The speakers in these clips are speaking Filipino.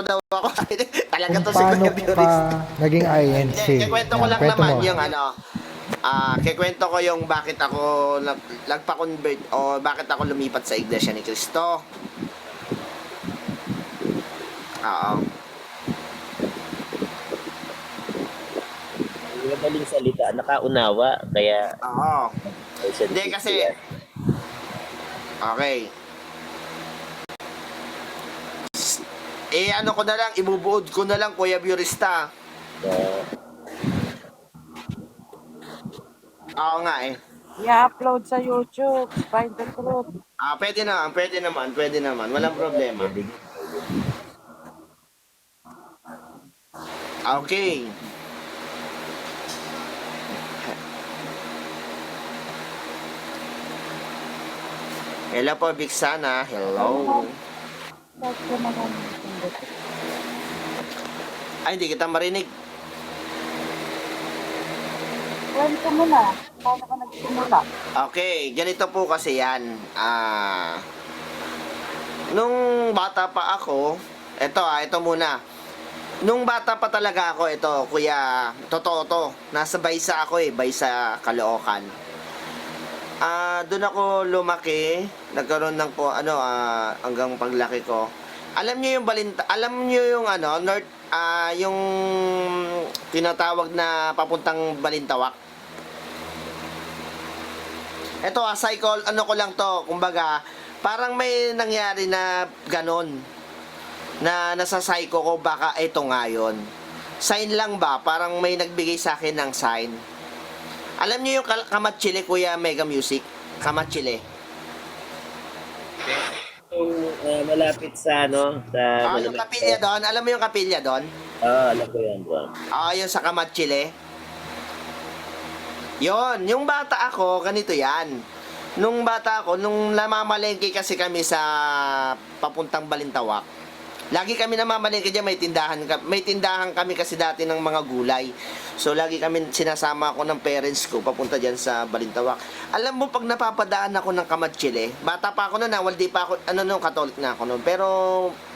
daw ako. Talaga Kung to si paano Kuya ka Biorista. naging INC. Kikwento ko Yan, lang kwento naman mo. yung ano, kikwento ko yung bakit ako nagpa-convert o bakit ako lumipat sa Iglesia ni Cristo. Oo. Yung madaling salita, nakaunawa, kaya Oo. may Hindi sensitive kasi, yan. okay. Ano ko na lang, ibubuod ko na lang, Kuya Biorista. Uh, Oo nga eh. I-upload sa YouTube. Find the truth. Pwede naman, pwede naman, pwede naman. Walang problema. pwede. Okay. Hello po, Vixana. Hello. Start ko naman. Ay, hindi kita marinig. Kwento mo na. Paano ka nagsimula? Okay, ganito po kasi yan. Nung bata pa ako, ito muna. Nung bata pa talaga ako, ito, kuya, totoo to. Nasa Baysa ako Baysa, Caloocan. Doon ako lumaki, nagkaroon ng po, hanggang paglaki ko. Alam niyo yung North, yung tinatawag na papuntang Balintawak. Ito cycle, ko lang to, kumbaga, parang may nangyari na ganon, na nasa psycho ko, baka ito nga yun. Sign lang ba? Parang may nagbigay sa akin ng sign. Alam niyo yung Kamatsile, Kuya Mega Music? Kamatsile. Yung malapit sa sa Yung kapilya doon, alam mo yung kapilya doon? alam ko yan, bro. Yung sa Kamatsile. Yon, yung bata ako, ganito yan. Nung bata ako, nung namamalengke kasi kami sa papuntang Balintawak, lagi kami namamalengke dyan, may tindahan kami kasi dati ng mga gulay. So, lagi kami, sinasama ako ng parents ko, papunta dyan sa Balintawak. Alam mo, pag napapadaan ako ng Kamatsile, bata pa ako noon, waldi pa ako, Katolik na ako noon. Pero,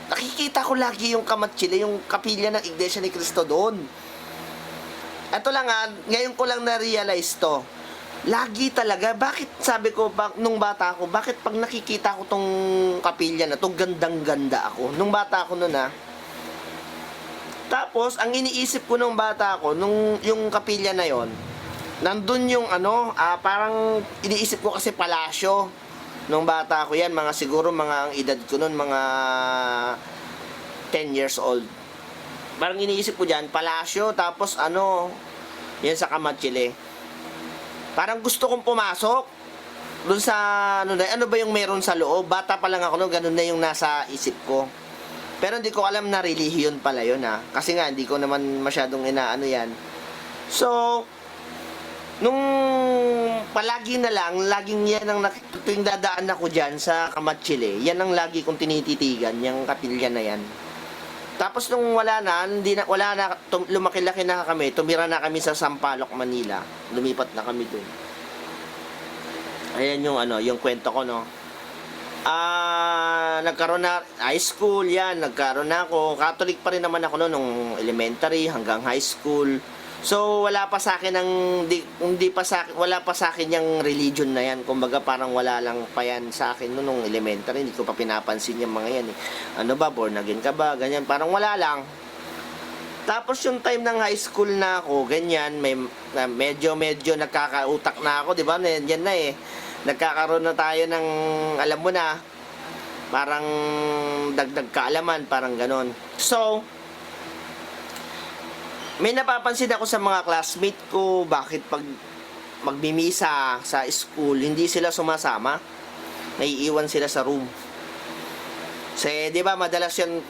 nakikita ko lagi yung Kamatsile, yung kapilya ng Iglesia ni Cristo doon. Ito lang ngayon ko lang na-realize to. Lagi talaga, bakit sabi ko, nung bata ako, bakit pag nakikita ko tong kapilya na to, gandang-ganda ako. Nung bata ako noon Tapos, ang iniisip ko nung bata ako, nung yung kapilya na yon, nandun yung parang iniisip ko kasi palasyo. Nung bata ako yan, siguro ang edad ko noon, mga 10 years old. Parang iniisip ko dyan, palasyo, tapos yan sa Kamatsile. Parang gusto kong pumasok doon sa, ano ba yung meron sa loob? Bata pa lang ako, ganun na yung nasa isip ko. Pero hindi ko alam na relihiyon pala yun, Kasi nga, hindi ko naman masyadong inaano yan. So, nung palagi na lang, laging yan ang tuwing dadaan ako dyan sa Kamatsile, yan ang lagi kong tinititigan, yung kapilya na yan. Tapos nung lumaki-laki na kami, tumira na kami sa Sampaloc, Manila. Lumipat na kami dun. Ayan yung kwento ko, nagkaroon na high school, nagkaroon na ako. Catholic pa rin naman ako nung elementary hanggang high school. So wala pa sa akin wala pa sa akin yung religion na yan. Kumbaga parang wala lang pa yan sa akin nung elementary, hindi ko pa pinapansin yung mga yan. Ano ba, born again ka ba? Ganyan, parang wala lang. Tapos yung time ng high school na ako, ganyan, medyo nagkakautak na ako, di ba? Yan na nagkakaroon na tayo ng, alam mo na, parang dagdag kaalaman, parang ganon. So, may napapansin ako sa mga classmate ko, bakit pag magmimisa sa school, hindi sila sumasama, naiiwan sila sa room. Kasi, di ba, madalas yan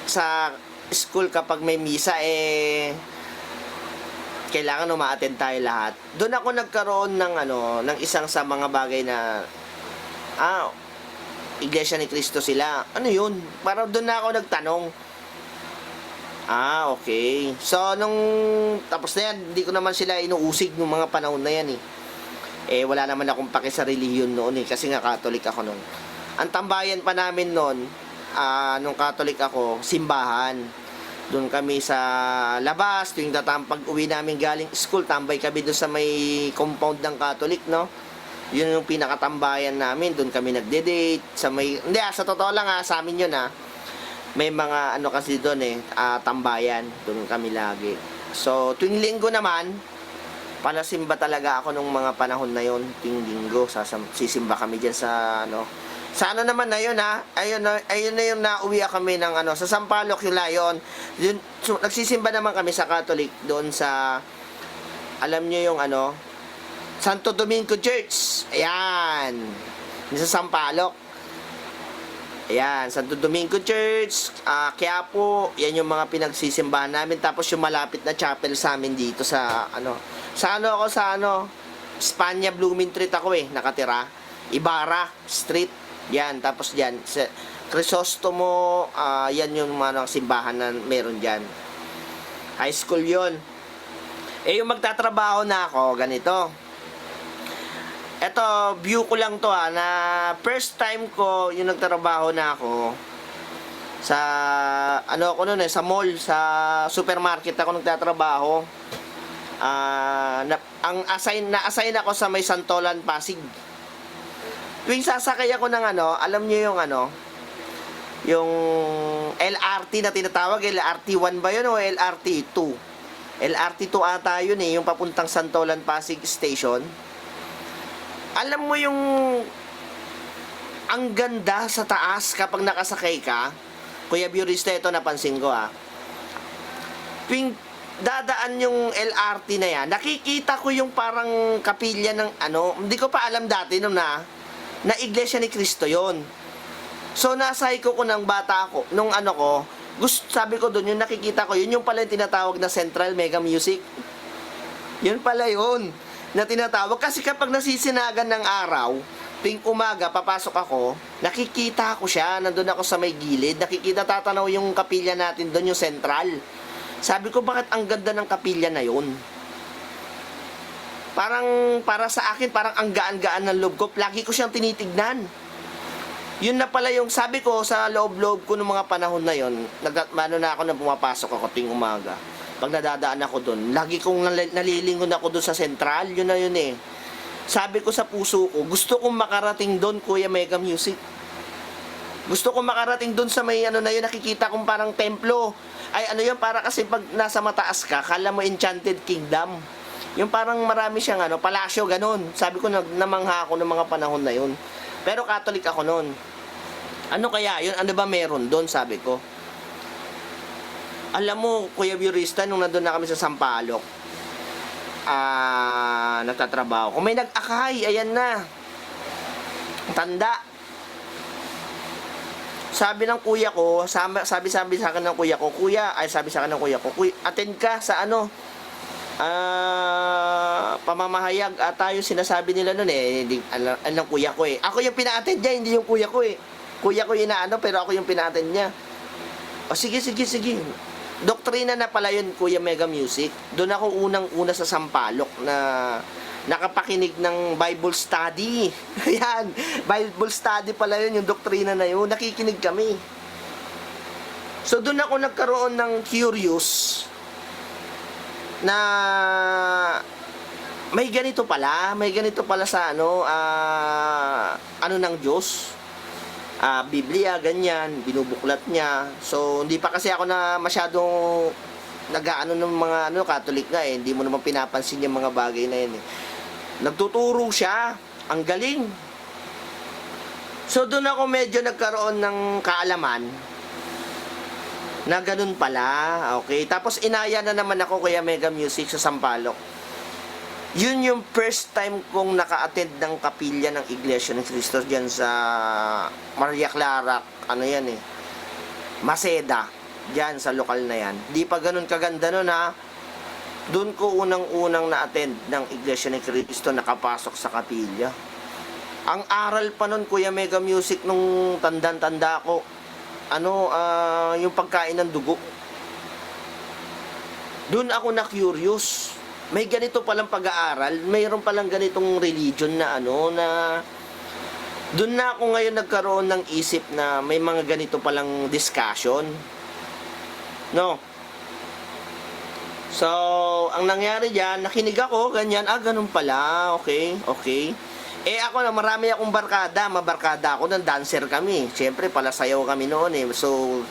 sa school kapag may misa, kailangan uma-attend tayo lahat. Doon ako nagkaroon ng isang sa mga bagay na, Iglesia ni Cristo sila. Ano yun? Parang doon na ako nagtanong. Okay. So, tapos na yan, hindi ko naman sila inuusig nung mga panahon na yan wala naman akong paki sa relihiyon noon kasi nga Catholic ako noon. Ang tambayan pa namin noon, nung Catholic ako, simbahan. Doon kami sa labas, tuwing pag uwi namin galing school, tambay kami doon sa may compound ng Catholic, no? Yun yung pinakatambayan namin, doon kami nagde-date, sa may, hindi sa totoo lang sa amin yun may mga ano kasi doon tambayan, doon kami lagi. So, tuwing linggo naman, palasimba talaga ako nung mga panahon na yon, tuwing linggo, sisimba kami dyan sa sa ano naman na yun ayun na yung nauwi kami ng sa Sampaloc yung layon. Yun, so, nagsisimba naman kami sa Catholic doon sa, alam nyo yung Santo Domingo Church. Ayan. Sa Sampaloc. Ayan, Santo Domingo Church, Quiapo, yan yung mga pinagsisimbahan namin. Tapos yung malapit na chapel sa amin dito sa Espanya, Blooming Street ako nakatira. Ibarra Street. Yan, tapos diyan sa Crisostomo, yan yung mga simbahan na meron diyan. High school 'yon. Yung magtatrabaho na ako, ganito. Ito, view ko lang to na first time ko yung nagtatrabaho na ako sa ako noon sa mall, sa supermarket ako nagtatrabaho. Na-assign ako sa may Santolan, Pasig. Tuwing sasakay ako ng alam niyo yung yung LRT na tinatawag, LRT1 ba yun o LRT2? LRT2 ata yun yung papuntang Santolan, Pasig Station. Alam mo yung ang ganda sa taas kapag nakasakay ka. Kuya Biorista, ito napansin ko tuwing dadaan yung LRT na yan, nakikita ko yung parang kapilya ng hindi ko pa alam dati na Iglesia ni Cristo yon. So nasay ko ng bata ako, nung sabi ko doon, yung nakikita ko, yun yung pala yung tinatawag na Central Mega Music. Yun pala yun na tinatawag. Kasi kapag nasisinagan ng araw, tuwing umaga, papasok ako, nakikita ko siya, nandun ako sa may gilid, tatanaw yung kapilya natin doon, yung Central. Sabi ko, bakit ang ganda ng kapilya na yun? Parang, para sa akin, parang ang gaan-gaan ng loob ko. Lagi ko siyang tinitignan. Yun na pala yung, sabi ko, sa loob-loob ko ng mga panahon na yun, na ako na pumapasok ako tuwing umaga. Pag nadadaan ako doon, lagi kong nalilingon ako doon sa Central. Yun na yun Sabi ko sa puso ko, gusto kong makarating doon, Kuya Mega Music. Gusto kong makarating doon sa may na yun, nakikita kong parang templo. Ay yun, para kasi pag nasa mataas ka, kala mo Enchanted Kingdom. Yung parang marami siyang palasyo, ganun. Sabi ko, namangha ako ng mga panahon na yun. Pero Catholic ako noon. Ano kaya yun? Ano ba meron doon, sabi ko? Alam mo, Kuya Biorista, nung nandun na kami sa Sampaloc, nagtatrabaho. Kung may nag-akay, ayan na. Tanda. Sabi ng kuya ko, sabi sa akin ng kuya ko, sabi sa akin ng kuya ko, attend ka sa pamamahayag tayo sinasabi nila noon ng kuya ko Ako yung pina-attend niya, hindi yung kuya ko Kuya ko yung pero ako yung pina-attend niya. Sige. Doktrina na pala yun, Kuya Mega Music. Doon ako unang-una sa Sampaloc na nakapakinig ng Bible study. Ayan, Bible study pala yun, yung doktrina na yun. Nakikinig kami. So doon ako nagkaroon ng curious na may ganito pala sa ng Diyos. Biblia, ganyan, binubuklat niya. So, hindi pa kasi ako na masyadong nag-aano ng mga Catholic nga hindi mo naman pinapansin yung mga bagay na yun Nagtuturo siya, ang galing. So, doon ako medyo nagkaroon ng kaalaman na ganun pala, okay. Tapos, inaya na naman ako Kuya Mega Music sa Sampaloc. Yun yung first time kong naka-attend ng kapilya ng Iglesia ni Cristo dyan sa Maria Clara, Maceda, dyan sa lokal na yan. Di pa ganun kaganda nun Doon ko unang-unang na-attend ng Iglesia ni Cristo, nakapasok sa kapilya. Ang aral pa nun, Kuya Mega Music, nung tanda ko, yung pagkain ng dugo. Doon ako na-curious. May ganito palang pag-aaral, mayroon palang ganitong religion na Doon na ako ngayon nagkaroon ng isip na may mga ganito palang discussion. No? So, ang nangyari diyan, nakinig ako, ganyan, ganun pala, okay, okay. Ako na, marami akong mabarkada ako, ng dancer kami. Siyempre, pala sayaw kami noon So,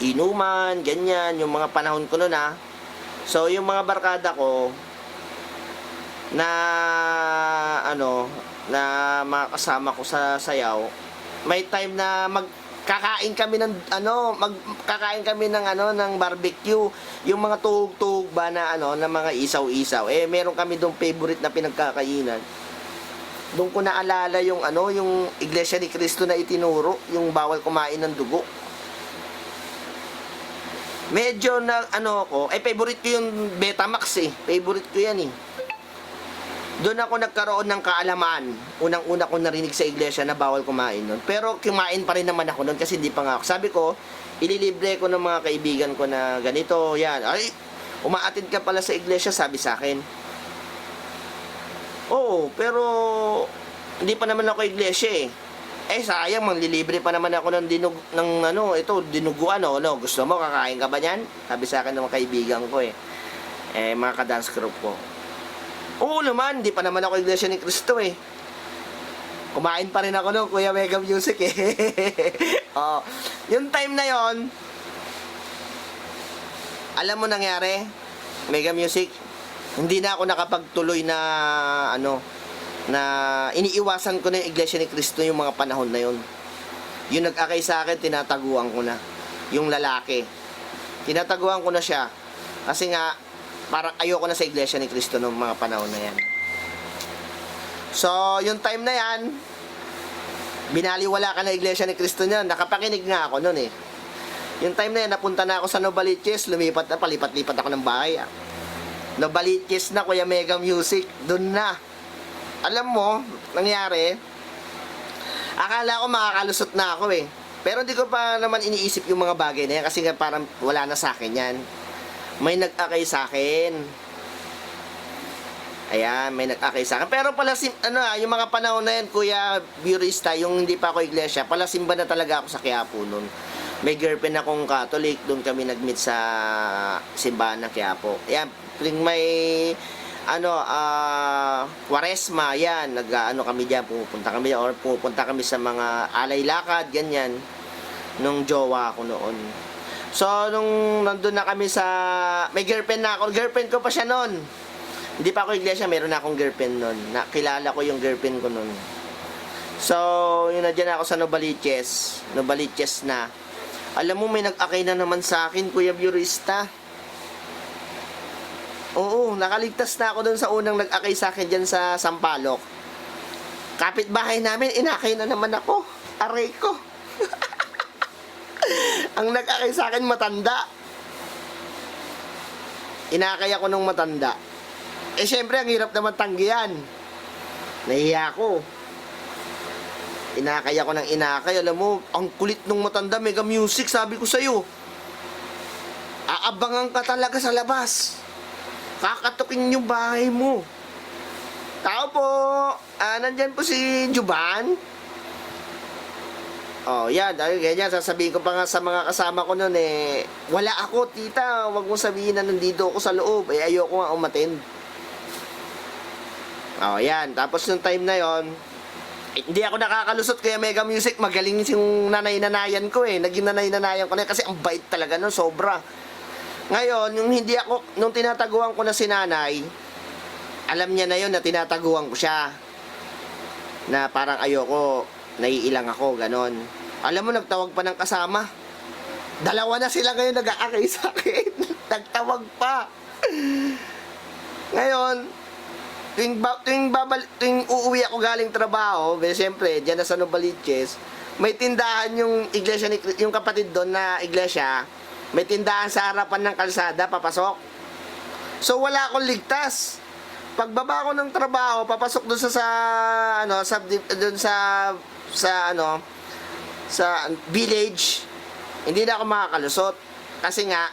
inuman, ganyan, yung mga panahon ko noon So, yung mga barkada ko, na, na makasama ko sa sayaw, may time na magkakain kami ng ng barbecue, yung mga tuhog-tuhog ba na na mga isaw-isaw. Meron kami dong favorite na pinagkakainan. Doon ko naalala yung yung Iglesia ni Cristo na itinuro, yung bawal kumain ng dugo. Medyo na ako, favorite ko yung Betamax favorite ko yan Doon ako nagkaroon ng kaalaman. Unang-una ko narinig sa iglesia na bawal kumain nun. Pero kumain pa rin naman ako nun kasi hindi pa nga ako. Sabi ko, ililibre ko ng mga kaibigan ko na ganito, yan. Ay, umaatid ka pala sa iglesia, sabi sa akin. Oo, pero hindi pa naman ako iglesia sayang, manglilibre pa naman ako ng dinuguan Gusto mo, kakain ka ba niyan? Sabi sa akin ng mga kaibigan ko mga ka-dance group ko. Oo naman, di pa naman ako Iglesia ni Cristo Kumain pa rin ako no, Kuya Mega Music yung time na yon, alam mo nangyari, Mega Music, hindi na ako nakapagtuloy na na iniiwasan ko na yung Iglesia ni Cristo yung mga panahon na yon. Yung nag-akay sa akin, tinataguan ko na. Yung lalaki, tinataguan ko na siya. Kasi nga, parang ayoko na sa Iglesia ni Cristo noong mga panahon na yan. So, yung time na yan, binaliwala ka na Iglesia ni Cristo niyan. Nakapakinig nga ako noon Yung time na yan, napunta na ako sa Novaliches, lumipat na, palipat-lipat ako ng bahay Novaliches na, Kuya Mega Music, doon na. Alam mo, nangyari, akala ko makakalusot na ako Pero hindi ko pa naman iniisip yung mga bagay na yan kasi nga parang wala na sa akin yan. May nag-akay sa akin. Ayan, may nag-akay sa akin. Pero pala, yung mga panahon na yan, Kuya Burista, yung hindi pa ako iglesia, pala simba na talaga ako sa Quiapo nun. May girlfriend akong Catholic, doon kami nag-meet sa simbahan ng Quiapo. Ayan, may, Quaresma, yan, kami dyan, pupunta kami sa mga alay lakad, ganyan, nung jowa ko noon. So, nung nandun na kami sa... May girlfriend na ako. Girlfriend ko pa siya noon. Hindi pa ako iglesia, meron na akong girlfriend noon. Nakilala ko yung girlfriend ko noon. So, yun na dyan ako sa Novaliches. Novaliches na. Alam mo, may nag-akay na naman sa akin, Kuya Burista. Oo, nakaligtas na ako doon sa unang nag-akay sa akin dyan sa Sampaloc. Kapitbahay namin, inakay na naman ako. Aray ko. Ang nag-akay sa akin matanda. Inakay ako ng matanda. Syempre, ang hirap naman tanggihan. Nahiya ako. Inakay ako ng inakay. Alam mo, ang kulit ng matanda, Mega Music, sabi ko sa'yo. Aabangan ka talaga sa labas. Kakatukin yung bahay mo. Tao po. Nandyan po si Juban. Yan, dahil ganyan, sasabihin ko pa nga sa mga kasama ko noon wala ako, tita, wag mong sabihin na nandito ako sa loob, ayoko nga umattend. Yan, tapos yung time na yon, hindi ako nakakalusot, Kaya Mega Music, magaling yung nanay-nanayan ko naging nanay-nanayan ko na kasi ang bait talaga nun, sobra. Ngayon, nung tinataguan ko na si nanay, alam niya na yon na tinataguan ko siya, na parang ayoko, naiilang ako, ganon. Alam mo, nagtawag pa ng kasama. Dalawa na sila ngayon nag-aakay sa akin. Nagtawag pa. Ngayon, tuwing uuwi ako galing trabaho, siyempre, dyan na sa Novaliches, may tindahan yung iglesia, yung kapatid doon na iglesia, may tindahan sa harapan ng kalsada, papasok. So, wala akong ligtas. Pagbaba ko ng trabaho, papasok doon sa village, hindi na ako makakalusot. Kasi nga,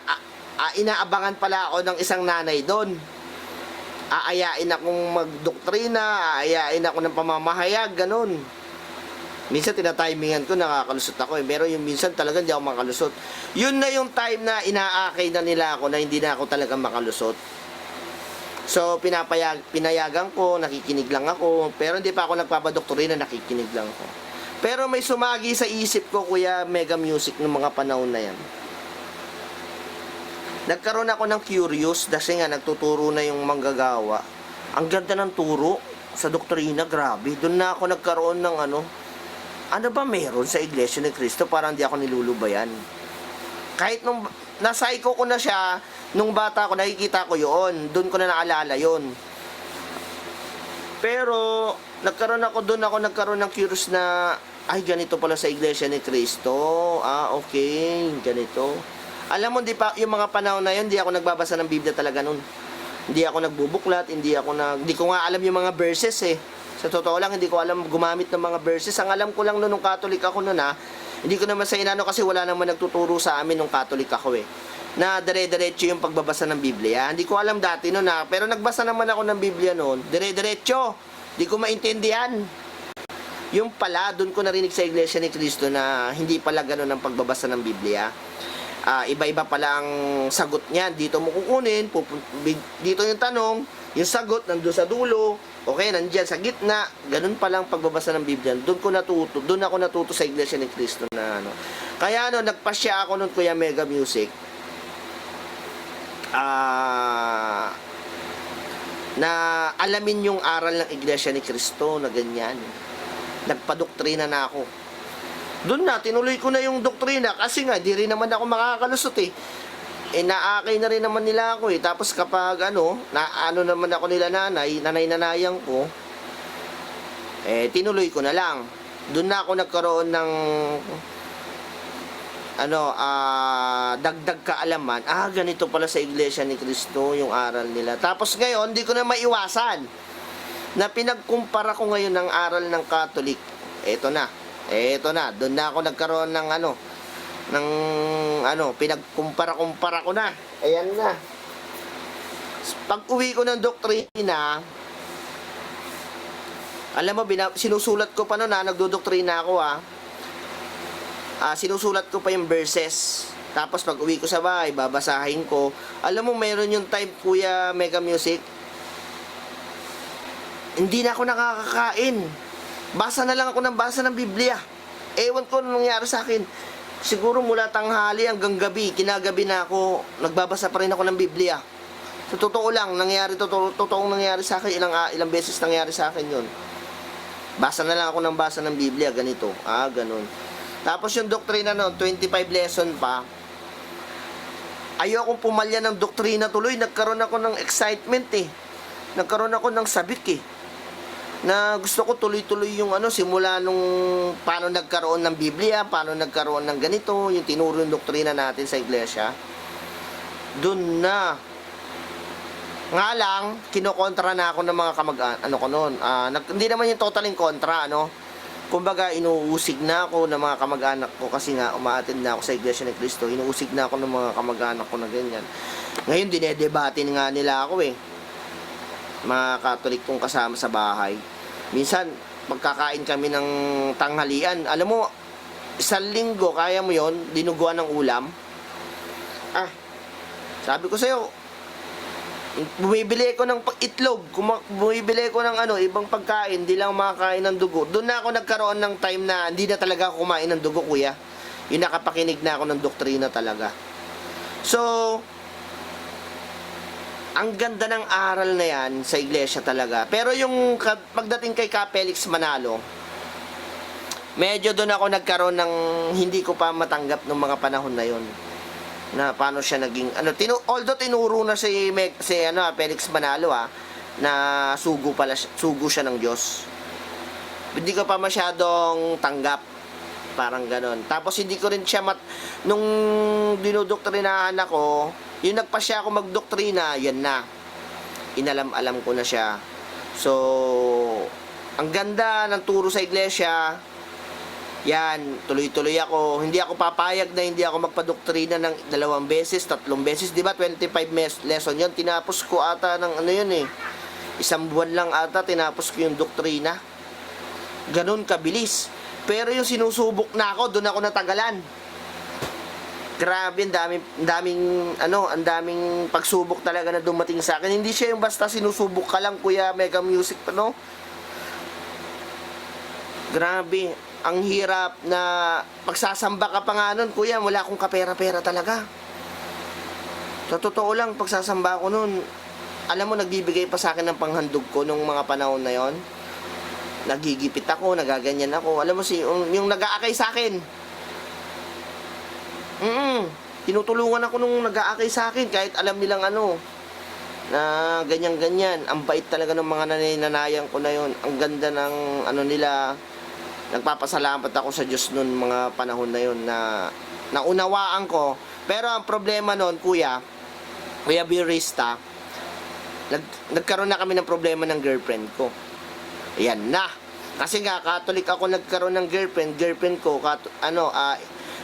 inaabangan pala ako ng isang nanay doon. Aayain akong magdoktrina, aayain ako ng pamamahayag, ganun. Minsan tinatimingan ko, nakakalusot ako eh. Pero yung minsan talaga hindi ako makalusot. Yun na yung time na inaakay na nila ako na hindi na ako talaga makalusot. So, pinayagan ko, nakikinig lang ako. Pero hindi pa ako nagpapadoktorina, nakikinig lang ako. Pero may sumagi sa isip ko, Kuya Mega Music, ng mga panahon na yan. Nagkaroon ako ng curious kasi nga nagtuturo na yung manggagawa. Ang ganda ng turo sa doktrina, grabe. Doon na ako nagkaroon ng ano ba meron sa Iglesia ni Cristo para hindi ako nilulubayan. Kahit nung nasaiko ko na siya, nung bata ko, nakikita ko yun. Doon ko na naalala yun. Pero, nagkaroon ng curious na, ay, ganito pala sa Iglesia ni Cristo. Ah, okay, ganito. Alam mo, di pa, yung mga panahon na yun, hindi ako nagbabasa ng Biblia talaga nun. Hindi ako nagbubuklat, hindi ko nga alam yung mga verses eh. Sa totoo lang, hindi ko alam gumamit ng mga verses. Ang alam ko lang nung Catholic ako noon hindi ko naman sa inano kasi wala naman nagtuturo sa amin nung Catholic ako eh. Na dire-diretso yung pagbabasa ng Biblia. Hindi ko alam dati noon pero nagbasa naman ako ng Biblia noon, dire-diretso. Hindi ko maintindihan. Yung pala, doon ko narinig sa Iglesia ni Cristo na hindi pala ganun ang pagbabasa ng Biblia. Iba-iba pala ang sagot niya. Dito mo kukunin, dito yung tanong, yung sagot nandoon sa dulo, okay, nandiyan sa gitna. Ganun palang pagbabasa ng Biblia. Doon ako natuto sa Iglesia ni Cristo na Kaya nagpasya ako noon, Kuya Mega Music. Na alamin yung aral ng Iglesia ni Cristo na ganyan. Nagpadoktrina na ako. Doon na, tinuloy ko na yung doktrina kasi nga, di rin naman ako makakalusot eh. Naakay na rin naman nila ako eh. Tapos kapag naman ako nila nanay-nanayang ko, tinuloy ko na lang. Doon na ako nagkaroon ng dagdag kaalaman. Ganito pala sa Iglesia ni Cristo yung aral nila. Tapos ngayon, di ko na maiwasan na pinagkumpara ko ngayon ng aral ng Catholic. Eto na, doon na ako nagkaroon ng pinagkumpara-kumpara ko na. Ayan na. Pag uwi ko ng doktrina, alam mo, sinusulat ko pa noon nagdodoktrina ako sinusulat ko pa yung verses. Tapos pag uwi ko sa bahay, babasahin ko. Alam mo, mayroon yung time, Kuya Mega Music, hindi na ako nakakakain. Basa na lang ako ng basa ng Biblia. Ewan ko anong nangyari sa akin. Siguro mula tanghali hanggang gabi, kinagabi na ako, nagbabasa pa rin ako ng Biblia. Sa totoo lang, totoong nangyari sa akin, ilang beses nangyari sa akin yun. Basa na lang ako ng basa ng Biblia, ganito. Ganun. Tapos yung doktrina noon, 25 lesson pa. Ayokong pumalya ng doktrina tuloy. Nagkaroon ako ng excitement eh. Nagkaroon ako ng sabik eh. Na gusto ko tuloy-tuloy yung simula nung paano nagkaroon ng Biblia, paano nagkaroon ng ganito, yung tinuro yung doktrina natin sa iglesia. Doon na. Nga lang, kinokontra na ako ng mga ko noon. Hindi naman yung totaling kontra, Kumbaga, inuusig na ako ng mga kamag-anak ko kasi nga umaattend na ako sa Iglesia ni Cristo. Inuusig na ako ng mga kamag-anak ko na ganyan. Ngayon, dinedebatin nga nila ako eh. Mga Katolik kong kasama sa bahay. Minsan, pagkakain kami ng tanghalian, alam mo, isang linggo, kaya mo yon, dinuguan ng ulam. Sabi ko sa'yo, bumibili ko ng itlog, bumibili ko ng ibang pagkain, hindi lang makakain ng dugo. Doon na ako nagkaroon ng time na hindi na talaga ako kumain ng dugo, Kuya. Yung nakapakinig na ako ng doktrina talaga. So, ang ganda ng aral na yan sa iglesia talaga. Pero yung pagdating kay Ka Felix Manalo, medyo doon ako nagkaroon ng hindi ko pa matanggap ng mga panahon na yon. Na paano siya naging although tinuro na si Felix Manalo na sugo siya ng Diyos. Hindi ko pa masyadong tanggap. Parang ganon. Tapos hindi ko rin siya nung dinodoktrinahan ako, yung nagpasya ako magdoktrina, yan na. Inalam-alam ko na siya. So, ang ganda ng turo sa iglesia, yan, tuloy-tuloy ako. Hindi ako papayag na hindi ako magpadoktrina ng 2 beses, 3 beses. Di ba 25 lesson yun? Tinapos ko ata ng isang buwan lang ata tinapos ko yung doktrina. Ganun kabilis. Pero yung sinusubok na ako, doon ako natagalan. Grabe, ang daming pagsubok talaga na dumating sa akin. Hindi siya yung basta sinusubok ka lang, Kuya Mega Music, no? Grabe, ang hirap na pagsasamba ka pa nga nun, Kuya, wala akong kapera-pera talaga. Sa totoo lang, pagsasamba ko nun, alam mo, nagbibigay pa sa akin ng panghandog ko nung mga panahon na yon. Nagigipit ako, nagaganyan ako. Alam mo, yung nag-aakay sa akin, tinutulungan ako nung nag-aakay sa akin kahit alam nilang na ganyan-ganyan. Ang bait talaga ng mga nananayan ko na yon. Ang ganda ng nila. Nagpapasalamat ako sa Diyos noon mga panahon na yon na naunawaan ko. Pero ang problema noon, Kuya Birista, nagkaroon na kami ng problema ng girlfriend ko. Ayan na. Kasi nga, Catholic ako, nagkaroon ng girlfriend ko,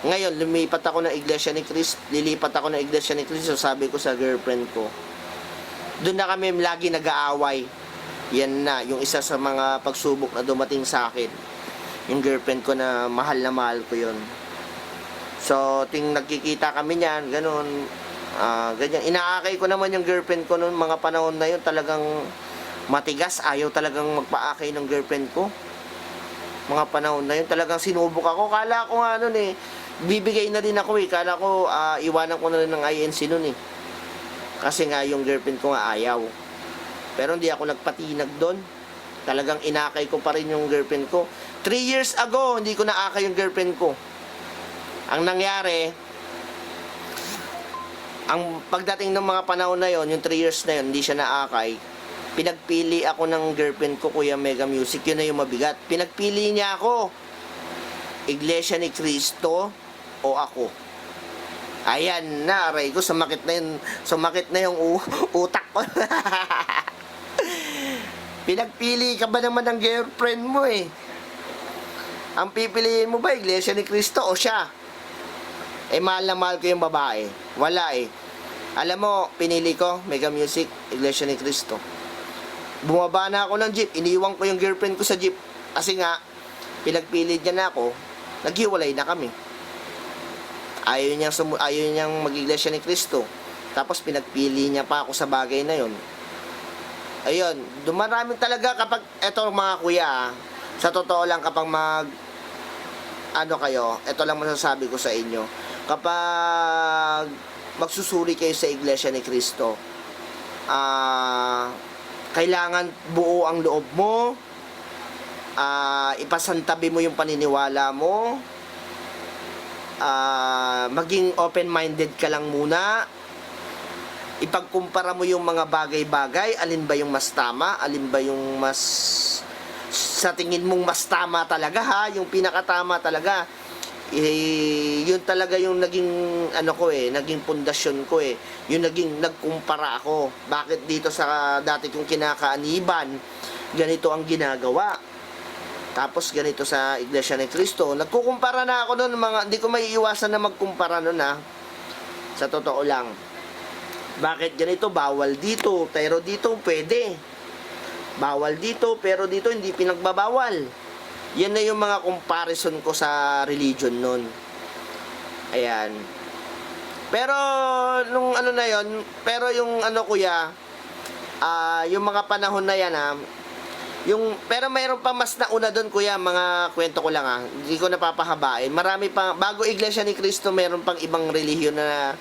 ngayon, lilipat ako ng Iglesia ni Cristo, sabi ko sa girlfriend ko. Doon na kami lagi nag-aaway. Yan na, yung isa sa mga pagsubok na dumating sa akin. Yung girlfriend ko na mahal ko yun. So, nagkikita kami niyan, ganun. Ganyan. Inaakay ko naman yung girlfriend ko noon, mga panahon na yun, talagang matigas. Ayaw talagang magpaakay ng girlfriend ko. Mga panahon na yun, talagang sinubok ako. Kala ko nga noon bibigay na din ako Kala ko, iwanan ko na rin ng INC noon Kasi nga yung girlfriend ko nga ayaw. Pero hindi ako nagpatinag doon. Talagang inakay ko pa rin yung girlfriend ko. 3 years ago, hindi ko naakay yung girlfriend ko. Ang nangyari, ang pagdating ng mga panahon na yon, yung 3 years na yon, hindi siya naakay. Pinagpili ako ng girlfriend ko, Kuya Mega Music. Yun na yung mabigat. Pinagpili niya ako. Iglesia ni Cristo o ako. Ayan na, aray ko, sumakit na yung utak ko. Pinagpili ka ba naman ng girlfriend mo Ang pipiliin mo ba, Iglesia ni Cristo o siya? Mahal na mahal ko yung babae. Wala Alam mo, pinili ko, Mega Music, Iglesia ni Cristo. Bumaba na ako ng jeep, iniwan ko yung girlfriend ko sa jeep. Kasi nga, pinagpili niya na ako, naghiwalay na kami. Ayaw niyang mag-Iglesia ni Cristo. Tapos pinagpili niya pa ako sa bagay na yon. Ayun, dumarami talaga kapag, eto mga kuya, sa totoo lang kapag eto lang masasabi ko sa inyo, kapag magsusuri kayo sa Iglesia ni Cristo, kailangan buo ang loob mo, ipasantabi mo yung paniniwala mo, maging open-minded ka lang muna, ipagkumpara mo yung mga bagay-bagay, alin ba yung mas tama, alin ba yung mas sa tingin mong mas tama talaga yung pinakatama talaga. Yun talaga yung naging naging pundasyon ko yung nagkumpara ako. Bakit dito sa dati kong kinakaaniban, ganito ang ginagawa. Tapos ganito sa Iglesia ni Cristo. Nagkukumpara na ako noon, hindi ko maiiwasan na magkumpara noon Sa totoo lang. Bakit ganito? Bawal dito, pero dito pwede. Bawal dito, pero dito hindi pinagbabawal. Yan na yung mga comparison ko sa religion nun. Ayan. Pero, nung na yon, pero yung kuya, yung mga panahon na yan pero mayroon pa mas nauna doon kuya, mga kwento ko lang hindi ko napapahabain. Marami pa, bago Iglesia ni Cristo, mayroon pang ibang relihiyon na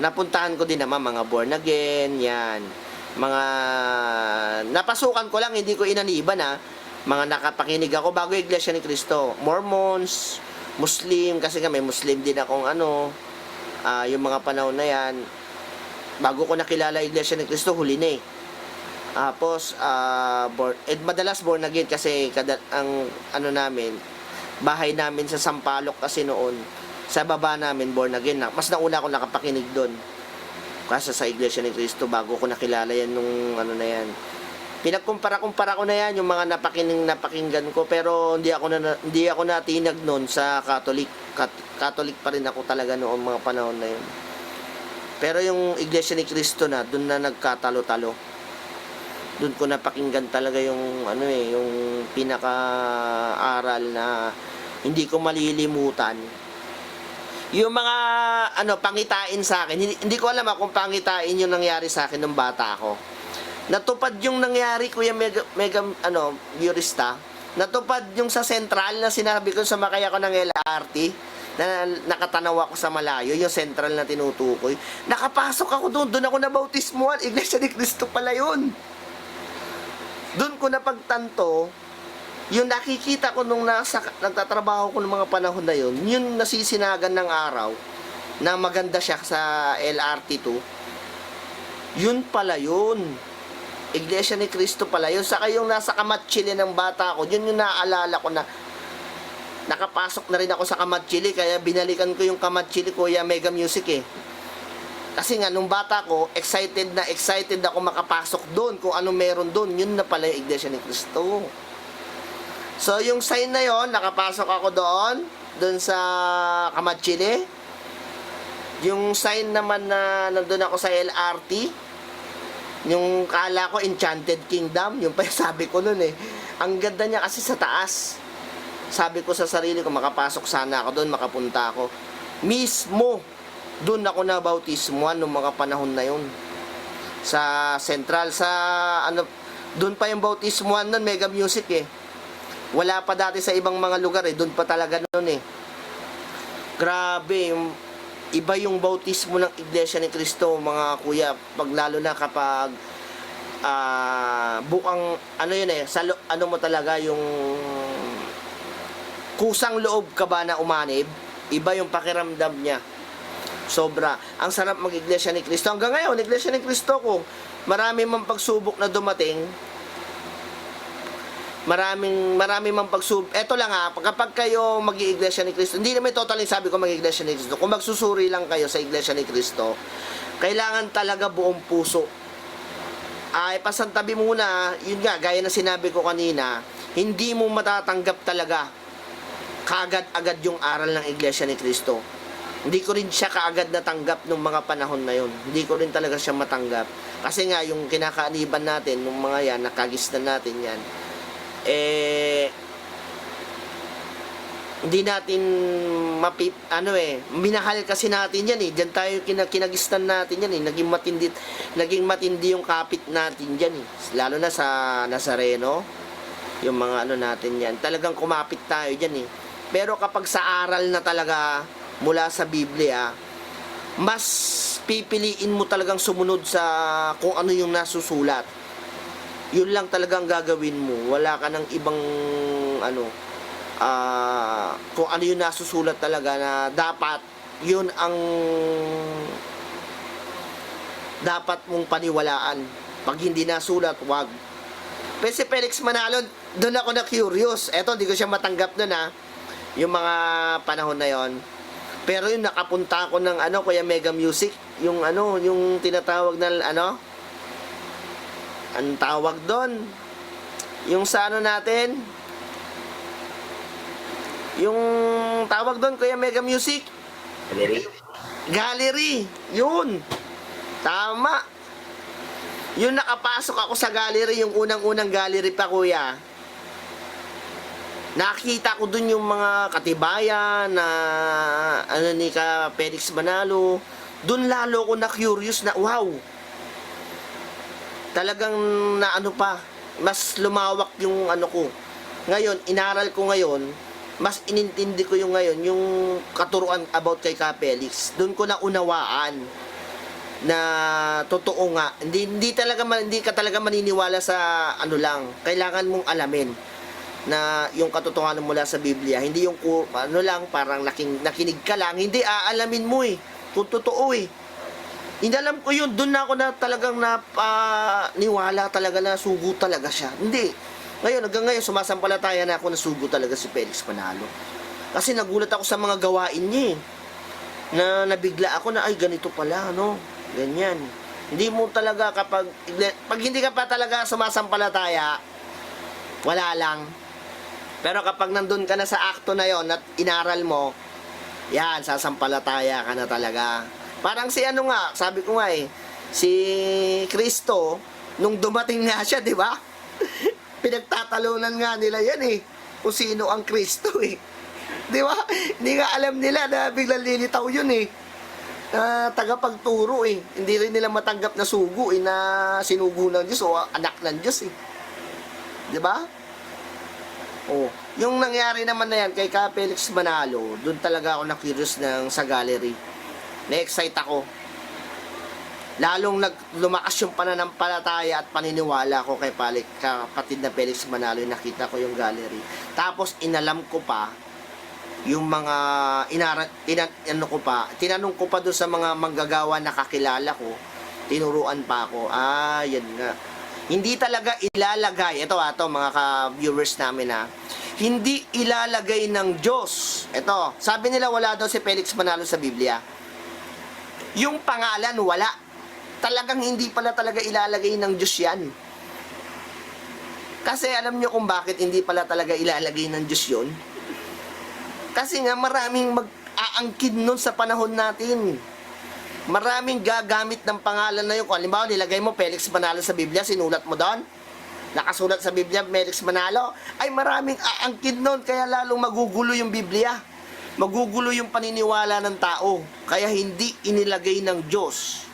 napuntahan ko din naman, mga born again, yan. Mga napasukan ko lang, hindi ko inaniban mga nakapakinig ako bago Iglesia ni Cristo. Mormons, Muslim, kasi nga may Muslim din akong yung mga panahon na yan. Bago ko nakilala Iglesia ni Cristo, huli na Tapos, madalas born again kasi ang namin, bahay namin sa Sampaloc kasi noon, sa baba namin born again mas nauna ako nakapakinig doon kasi sa Iglesia ni Cristo bago ko nakilala yan nung na yan. Pinagkumpara-kumpara ko na yan yung mga napakinggan ko, pero hindi ako natinag noon sa Catholic. Catholic pa rin ako talaga noong mga panahon na yun. Pero yung Iglesia ni Cristo doon na nagkatalo-talo. Doon ko napakinggan talaga yung ano yung pinaka-aral na hindi ko malilimutan. Yung mga pangitain sa akin, hindi ko alam kung pangitain yung nangyari sa akin nung bata ako. Natupad yung nangyari, Kuya Mega Yurista. Natupad yung sa Central na sinabi ko sumakay ako ng LRT na nakatanaw ako sa malayo, yung Central na tinutukoy. Nakapasok ako doon ako nabautismuhan. Iglesia ni Cristo pala yun. Doon ko napagtanto, yung nakikita ko nung nagtatrabaho ko ng mga panahon na yun, yung nasisinagan ng araw, na maganda siya sa LRT2, yun pala yun. Iglesia ni Cristo pala yun. Saka yung nasa Kamatsili ng bata ko, yun yung naaalala ko na nakapasok na rin ako sa Kamatsili, kaya binalikan ko yung Kamatsili, Kuya Mega Music Kasi nga, nung bata ko, excited ako makapasok doon, kung ano meron doon, yun na pala yung Iglesia ni Cristo. So, yung sign na yon, nakapasok ako doon sa Kamatsili. Yung sign naman na nandun ako sa LRT, yung kala ko Enchanted Kingdom, yung pa sabi ko nun Ang ganda niya kasi sa taas. Sabi ko sa sarili ko, makapasok sana ako doon, makapunta ako. Mismo, doon ako na bautismuhan nung mga panahon na yun. Sa Central, doon pa yung bautismuhan nun, Mega Music Wala pa dati sa ibang mga lugar doon pa talaga nun Grabe, iba yung bautismo ng Iglesia ni Cristo, mga kuya, pag lalo na kapag bukang mo talaga yung kusang loob ka ba na umanib, iba yung pakiramdam niya. Sobra. Ang sarap mag-Iglesia ni Cristo. Hanggang ngayon, Iglesia ni Cristo ko, marami mang pagsubok na dumating. Marami mang pagsubok. Eto lang kapag kayo mag-Iglesia ni Cristo, hindi naman totally sabi ko mag-Iglesia ni Cristo. Kung magsusuri lang kayo sa Iglesia ni Cristo, kailangan talaga buong puso. Pasantabi muna, yun nga, gaya na sinabi ko kanina, hindi mo matatanggap talaga kaagad-agad yung aral ng Iglesia ni Cristo. Hindi ko rin siya kaagad natanggap nung mga panahon na yun. Hindi ko rin talaga siya matanggap. Kasi nga, yung kinakaaniban natin, nung mga yan, nakagisnan natin yan, hindi natin minahal kasi natin yan Diyan tayo kinagisnan natin yan Naging matindi yung kapit natin dyan Lalo na sa Nazareno, yung mga natin yan. Talagang kumapit tayo dyan Pero kapag sa aral na talaga mula sa Biblia, mas pipiliin mo talagang sumunod sa kung ano yung nasusulat. Yun lang talagang gagawin mo. Wala ka ng ibang kung ano yung nasusulat talaga na dapat yun ang dapat mong paniwalaan. Pag hindi nasulat, wag. Pero si Felix Manalo, doon ako na curious. Eto, di ko siya matanggap doon yung mga panahon na yon. Pero yung nakapunta ako ng Kuya Mega Music, yung yung tinatawag na ang tawag doon, yung sa natin, yung tawag doon, Kuya Mega Music, Gallery, yun, tama, yung nakapasok ako sa gallery, yung unang-unang gallery pa, kuya, nakita ko dun yung mga katibayan na ni ka Felix Manalo. Dun lalo ko na curious na wow. Talagang mas lumawak yung ko. Ngayon, inaral ko ngayon, mas inintindi ko yung ngayon, yung katuruan about kay Ka Felix. Dun ko na unawaan na totoo nga. Hindi ka talaga maniniwala sa lang. Kailangan mong alamin na yung katotohanan mula sa Biblia, hindi yung parang nakinig ka lang, hindi aalamin mo kung totoo Hindi alam ko yun, doon na ako na talagang niwala talaga na sugo talaga siya. Hindi. Hanggang ngayon, sumasampalataya na ako na sugo talaga si Felix Manalo. Kasi nagulat ako sa mga gawain niya na nabigla ako na, ay ganito pala, ganyan. Hindi mo talaga pag hindi ka pa talaga sumasampalataya, wala lang. Pero kapag nandun ka na sa akto na yon at inaral mo, yan, sasampalataya ka na talaga. Parang si sabi ko nga si Kristo, Nung dumating nga siya, di ba? Pinagtatalunan nga nila yan eh. Kung sino ang Kristo eh. Di ba? Hindi nga alam nila na biglang lilitaw yun eh. Tagapagturo eh. Hindi rin nila matanggap na sugo eh, na sinugo ng Diyos o anak ng Diyos eh. Di ba? Oh, yung nangyari naman na yan kay Ka Felix Manalo, doon talaga ako na-curious sa gallery. Na-excite ako. Lalong lumakas yung pananampalataya at paniniwala ko kay kapatid na Felix Manalo, nakita ko yung gallery. Tapos inalam ko pa yung mga tinanong ko pa doon sa mga manggagawa na kakilala ko, tinuruan pa ako. Yan nga. Hindi talaga ilalagay, ito mga ka-viewers namin hindi ilalagay ng Diyos. Ito, sabi nila wala daw si Felix Manalo sa Biblia. Yung pangalan, wala. Talagang hindi pala talaga ilalagay ng Diyos yan. Kasi alam nyo kung bakit hindi pala talaga ilalagay ng Diyos yun? Kasi nga maraming mag-aangkin nun sa panahon natin. Maraming gagamit ng pangalan na yun. Kung halimbawa, nilagay mo Felix Manalo sa Biblia, sinulat mo doon, nakasulat sa Biblia, Felix Manalo, ay maraming aangkin nun, kaya lalong magugulo yung Biblia. Magugulo yung paniniwala ng tao. Kaya hindi inilagay ng Diyos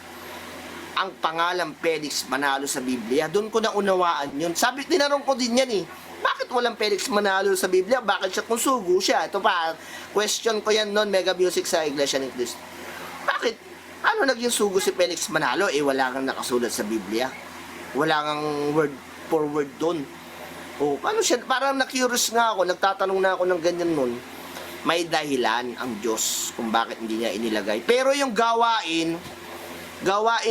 ang pangalan Felix Manalo sa Biblia. Doon ko na unawaan yun. Tinanong ko din yan eh. Bakit walang Felix Manalo sa Biblia? Bakit siya kung sugo siya? Ito pa, question ko yan noon, Mega Music sa Iglesia ni Cristo. Bakit? Ano naging sugo si Felix Manalo? Wala kang nakasulat sa Biblia. Wala kang word for word doon. Ano siya? Parang na-curious nga ako, nagtatanong na ako ng ganyan noon. May dahilan ang Diyos kung bakit hindi niya inilagay. Pero yung gawain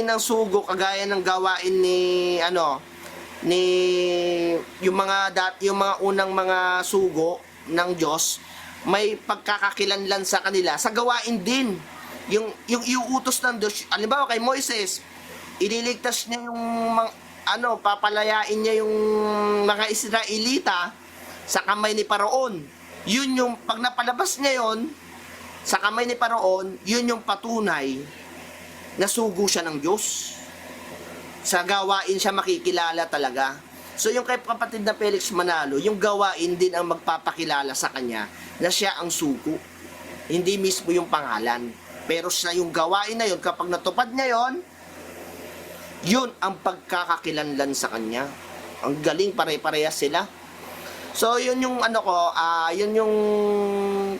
ng sugo, kagaya ng gawain yung mga unang mga sugo ng Diyos, may pagkakakilanlan sa kanila sa gawain din. Yung iuutos ng Diyos, halimbawa kay Moises, ililigtas niya yung papalayain niya yung mga Israelita sa kamay ni Paraon. Yun yung, pag napalabas niya yon sa kamay ni Paraon, yun yung patunay na sugo siya ng Diyos. Sa gawain siya makikilala talaga. So yung kay kapatid na Felix Manalo, yung gawain din ang magpapakilala sa kanya na siya ang sugo. Hindi mismo yung pangalan. Pero sa yung gawain na yun, kapag natupad niya yon, yun ang pagkakakilanlan sa kanya. Ang galing, pare-parehas sila. So yun yung yun yung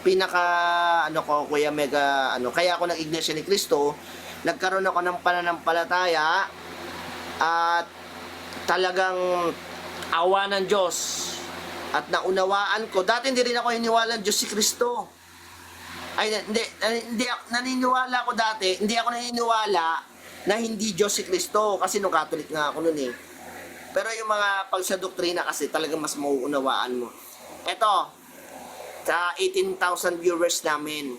pinaka Kuya Mega, kaya ako ng Iglesia ni Cristo, nagkaroon ako ng pananampalataya at talagang awa ng Diyos at naunawaan ko. Dati hindi rin ako hiniwala ng Diyos si Kristo. Hindi naniniwala ko dati, hindi ako naniniwala na hindi Diyos si Kristo kasi nung Catholic nga ako noon eh. Pero yung mga pag sa doktrina kasi talagang mas mauunawaan mo. Eto, sa 18,000 viewers namin,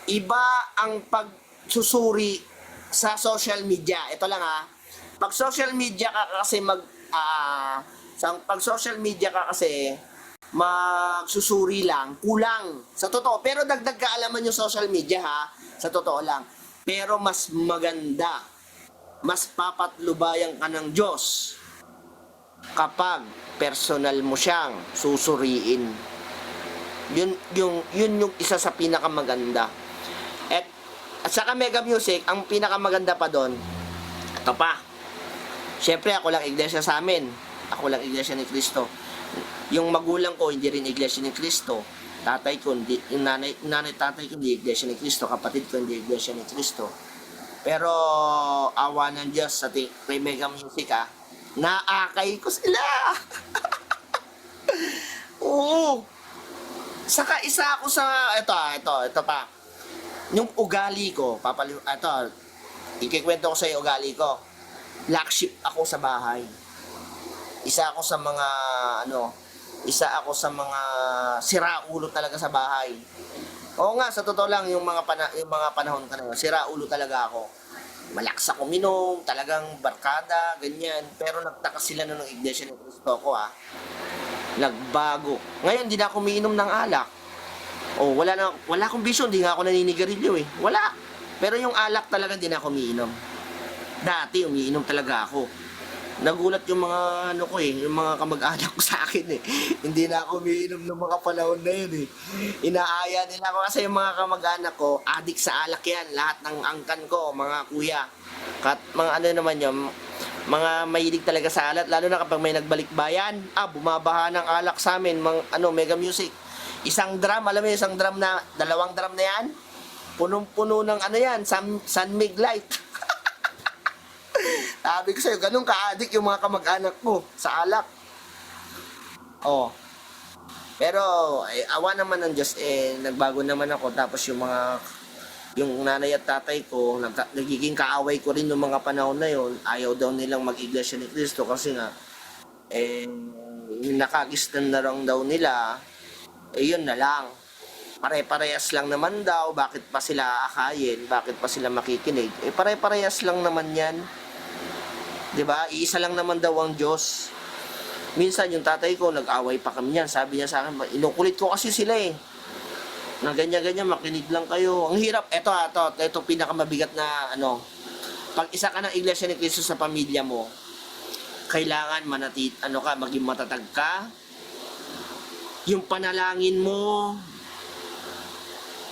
iba ang pagsusuri sa social media. Ito lang pag social media ka kasi pag social media ka kasi magsusuri lang, kulang. Sa totoo. Pero dagdag kaalaman yung social media sa totoo lang. Pero mas maganda, mas papatlubayan ka ng Diyos kapag personal mo siyang susuriin. Yun yung isa sa pinakamaganda. At saka Mega Music, ang pinakamaganda pa doon, ito pa. Siyempre ako lang iglesia sa amin. Ako lang Iglesia ni Cristo. Yung magulang ko hindi rin Iglesia ni Cristo. Tatay ko hindi, yung nanay tatay ko hindi Iglesia ni Cristo, kapatid ko hindi Iglesia ni Cristo. Pero awa ng Diyos sa kay Mega Music naakay ko sila. Oo. Saka isa ako sa ito pa. Yung ugali ko, ikikwento ko sa iyo ugali ko. Black sheep ako sa bahay. Isa ako sa mga siraulo talaga sa bahay. Oo nga, sa totoo lang, yung mga panahon ka na, siraulo talaga ako. Malakas ako minom, talagang barkada, ganyan. Pero nagtaka sila ng Iglesia ng Cristo ko Nagbago. Ngayon, hindi na ako umiinom ng alak. Wala akong bisyo, hindi nga ako naninigarilyo Wala. Pero yung alak talaga, hindi na ako umiinom. Dati, umiinom talaga ako. nagulat yung mga ano ko yung mga kamag-anak ko sa akin Hindi na ako umiinom ng mga panahon na yun Inaaya nila ako kasi yung mga kamag-anak ko, adik sa alak yan. Lahat ng angkan ko, mga kuya. Mga ano naman yun, mga mahilig talaga sa alat, lalo na kapag may nagbalik bayan. Bumabaha ng alak sa amin, Mega Music. Isang drum, alam mo yung isang drum na, 2 drum na yan? Punong-puno ng San Mig Light. Sabi ko sa'yo, ganun ka-addict yung mga kamag-anak mo sa alak. Pero, awa naman ng Diyos, nagbago naman ako. Tapos yung nanay at tatay ko, nagiging kaaway ko rin yung mga panahon na yon. Ayaw daw nilang mag-iglesia ni Cristo kasi nga, nakagistan na lang daw nila, yun na lang. Pare-parehas lang naman daw, bakit pa sila akayin, bakit pa sila makikinig? Pare-parehas lang naman yan. 'Di ba? Iisa lang naman daw ang Diyos. Minsan yung tatay ko, nag-away pa kami niyan. Sabi niya sa akin, inukulit ko kasi sila na ganyan-ganyan, makinig lang kayo. Ang hirap, ito pinakamabigat na pag isa ka ng Iglesia ni Cristo sa pamilya mo, kailangan maging matatag ka. Yung panalangin mo,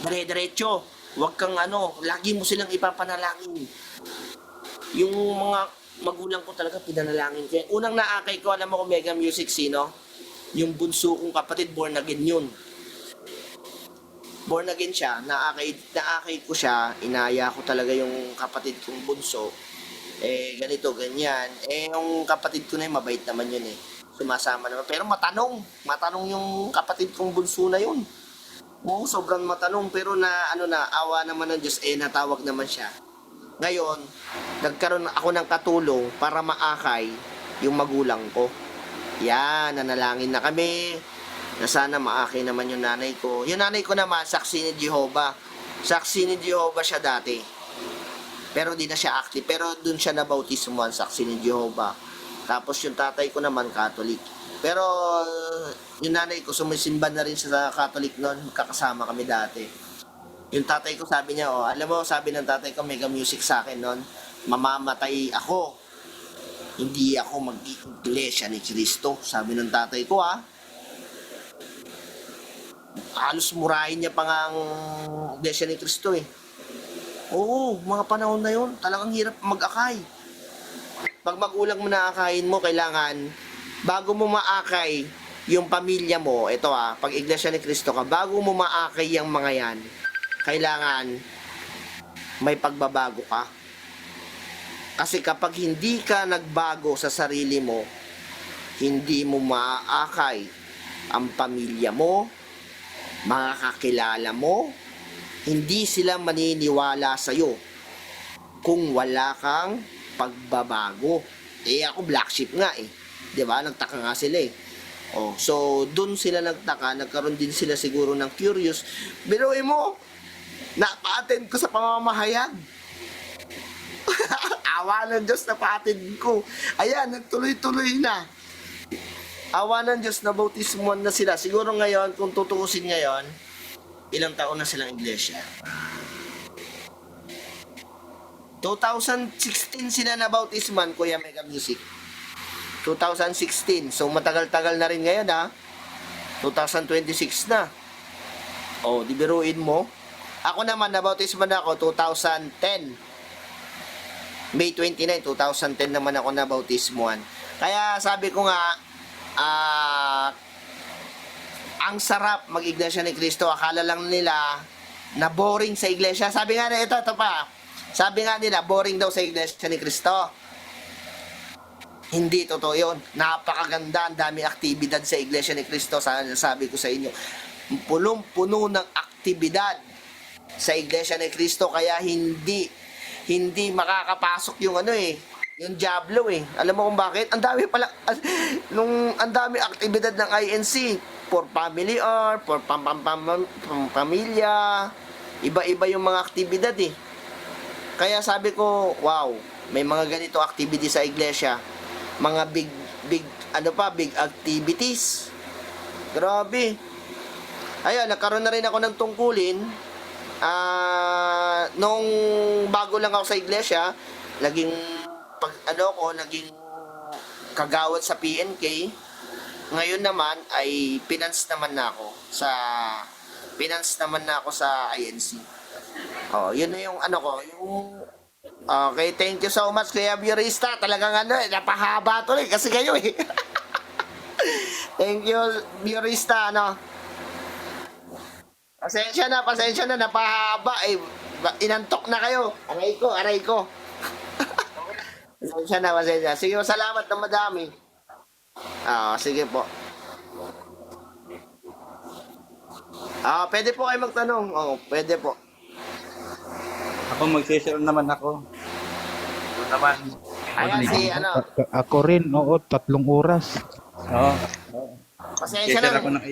dire-diretso. Huwag kang lagi mo silang ipapanalangin. Yung mga magulang ko talaga pinanalangin ko. Unang naakay ko, alam mo kung Mega Music sino? Yung bunso kong kapatid, born again yun. Born again siya, naakay ko siya, inaya ko talaga yung kapatid kong bunso. Ganito, ganyan. Yung kapatid ko na yun, mabait naman yun Sumasama naman. Pero matanong yung kapatid kong bunso na yun. Oo, sobrang matanong. Pero awa naman ng Diyos, natawag naman siya. Ngayon, nagkaroon ako ng katulong para maakay yung magulang ko. Yan, nanalangin na kami na sana maakay naman yung nanay ko. Yung nanay ko naman, saksi ni Jehovah. Saksi ni Jehovah siya dati. Pero di na siya active. Pero dun siya nabautismuhan, saksi ni Jehovah. Tapos yung tatay ko naman, Catholic. Pero yung nanay ko, sumisimba na rin siya sa Catholic noon. Kakasama kami dati. Yung tatay ko sabi niya, alam mo, sabi ng tatay ko, Mega Music sa akin noon, mamamatay ako. Hindi ako mag-iglesia ni Cristo. Sabi ng tatay ko, halos murahin niya pa nga ang iglesia ni Cristo Oo, mga panahon na yun, talagang hirap mag-akay. Pag magulang mo na akayin mo, kailangan, bago mo maakay yung pamilya mo, pag iglesia ni Cristo ka, bago mo maakay yung mga yan, kailangan may pagbabago ka. Kasi kapag hindi ka nagbago sa sarili mo, hindi mo maaakay ang pamilya mo, mga kakilala mo, hindi sila maniniwala sa'yo kung wala kang pagbabago. Ako black sheep nga Diba? Nagtaka nga sila so dun sila nagtaka, nagkaroon din sila siguro ng curious. Biruin mo, napa-attend ko sa pamamahayag. Awa ng Diyos, napa-attend ko. Ayan, nagtuloy-tuloy na. Awa ng Diyos, nabautismuhan na sila. Siguro ngayon, kung tutuusin ngayon, ilang taon na silang iglesia? 2016 sila nabautismuhan, Kuya Mega Music. 2016. So, matagal-tagal na rin ngayon, 2026 na. Di biruin mo. Ako naman, nabautismuhan ako 2010. May 29, 2010 naman ako nabautismuhan. Kaya sabi ko nga, ang sarap mag-iglesia ni Cristo. Akala lang nila na boring sa iglesia. Sabi nga nila, ito pa. Sabi nga nila, boring daw sa iglesia ni Cristo. Hindi totoo yun. Napakaganda, ang daming aktibidad sa iglesia ni Cristo. Sabi ko sa inyo, punong-puno ng aktibidad sa iglesia ni Cristo, kaya hindi makakapasok yung yung Diablo Alam mo kung bakit? Ang dami pala ang dami aktibidad ng INC for family or for pamilya. Iba-iba yung mga aktibidad Kaya sabi ko, wow, may mga ganito activity sa iglesia. Mga big activities. Grabe. Ayun, nagkaroon na rin ako ng tungkulin. Nung bago lang ako sa iglesia, naging kagawad sa PNK. Ngayon naman ay finance naman na ako sa INC. Oh, yun na yung ano ko, yung okay, thank you so much Kuya Biorista. Talagang napahaba to kasi kayo eh. Thank you Biorista, Pasensya na, napahaba eh. Inantok na kayo. Aray ko. Pasensya. Sige, salamat na madami. Sige po. Pwede po kayo magtanong. Pwede po. Ako mag-share naman ako. Doon naman. Ayan si Ako rin, oo, 3 oras. Oo. Pasensya Share na. ako ng